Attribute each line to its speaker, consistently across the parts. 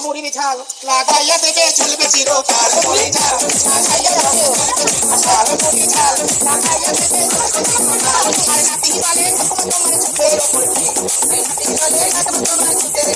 Speaker 1: মুড়ির ঝাল লাগাইয়া দেবে চলবে চিরকাল মুড়ি ঝাল লাগাইয়া দেবে ঝাল মুড়ি ঝাল লাগাইয়া দেবে আর নাতি বলে তোমার চোখের উপর কি নাতি বলে তোমার চোখের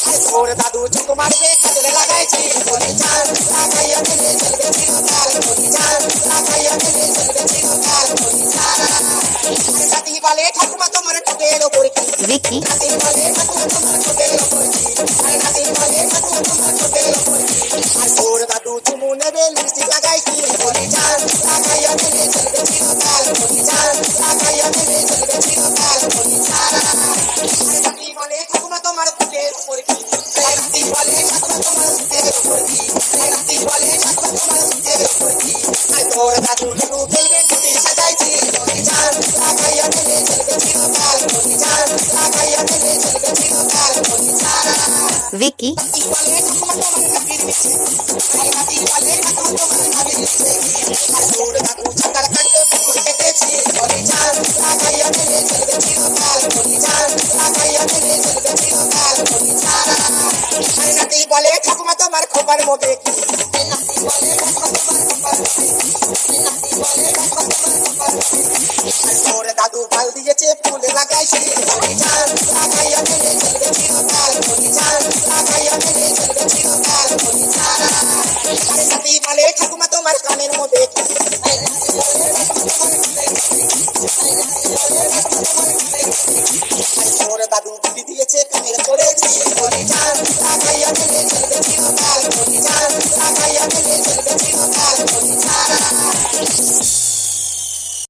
Speaker 1: আর তোর দাদু চোখ মারবে কাজলে লাগাইছি মুড়ি ঝাল লাগাইয়া দেবে চলবে চিরকাল মুড়ি ঝাল লাগাইয়া দেবে চলবে চিরকাল মুড়ি ঝাল আর নাতি বলে ঠাকুমা তোমার চোখের উপর কি
Speaker 2: Vicky,
Speaker 1: নাতি বলে ঠাকুমা তোমার চোখের উপর কি আর নাতি বলে ঠাকুমা তোমার চোখের উপর কি আর তোর দাদু চুমু নেবে লিপস্টিক লাগাইছি মুড়ি ঝাল লাগাইয়া দেবে চলবে চিরকাল মুড়ি ঝাল লাগাইয়া দেবে চলবে চিরকাল মুড়ি ঝাল আর নাতি বলে ঠাকুমা তোমার চোখের উপর কি আর নাতি বলে ঠাকুমা তোমার চোখের উপর কি আর নাতি বলে ঠাকুমা তোমার চোখের উপর কি আর তোর দাদু লুডু খেলবে ছুটি সাজাইছি মুড়ি ঝাল লাগাইয়া দেবে চলবে চিরকাল মুড়ি ঝাল লাগাইয়া দেবে চলবে চিরকাল মুড়ি ঝাল
Speaker 2: Vicky,
Speaker 1: নাতি বলে ঠাকুমা তোমার নাতির মিছে আর নাতি বলে ঠাকুমা তোমার নাতির মিছে আর তোর দাদু চাকার কাটবে পুকুর কেটেছি মুড়ি ঝাল লাগাইয়া দেবে চলবে চিরকাল মুড়ি ঝাল লাগাইয়া দেবে চলবে চিরকাল মুড়ি ঝাল আর নাতি বলে ঠাকুমা তোমার খোপার মধ্যে কি আর নাতি বলে ঠাকুমা তোমার খোপার মধ্যে কি আর নাতি বলে ঠাকুমা তোমার খোপার মধ্যে কি আর তোর দাদু ভাল দিয়েছে ফুল লাগাইছি মুড়ি ঝাল লাগাইয়া দেবে চলবে চিরকাল মুড়ি ঝাল লাগাইয়া দেবে চলবে চিরকাল মুড়ি ঝাল আর নাতি বলে ঠাকুমা তোমার কানের মধ্যে কি আর নাতি বলে ঠাকুমা তোমার কানের মধ্যে কি আর নাতি বলে ঠাকুমা তোমার কানের মধ্যে কি আর তোর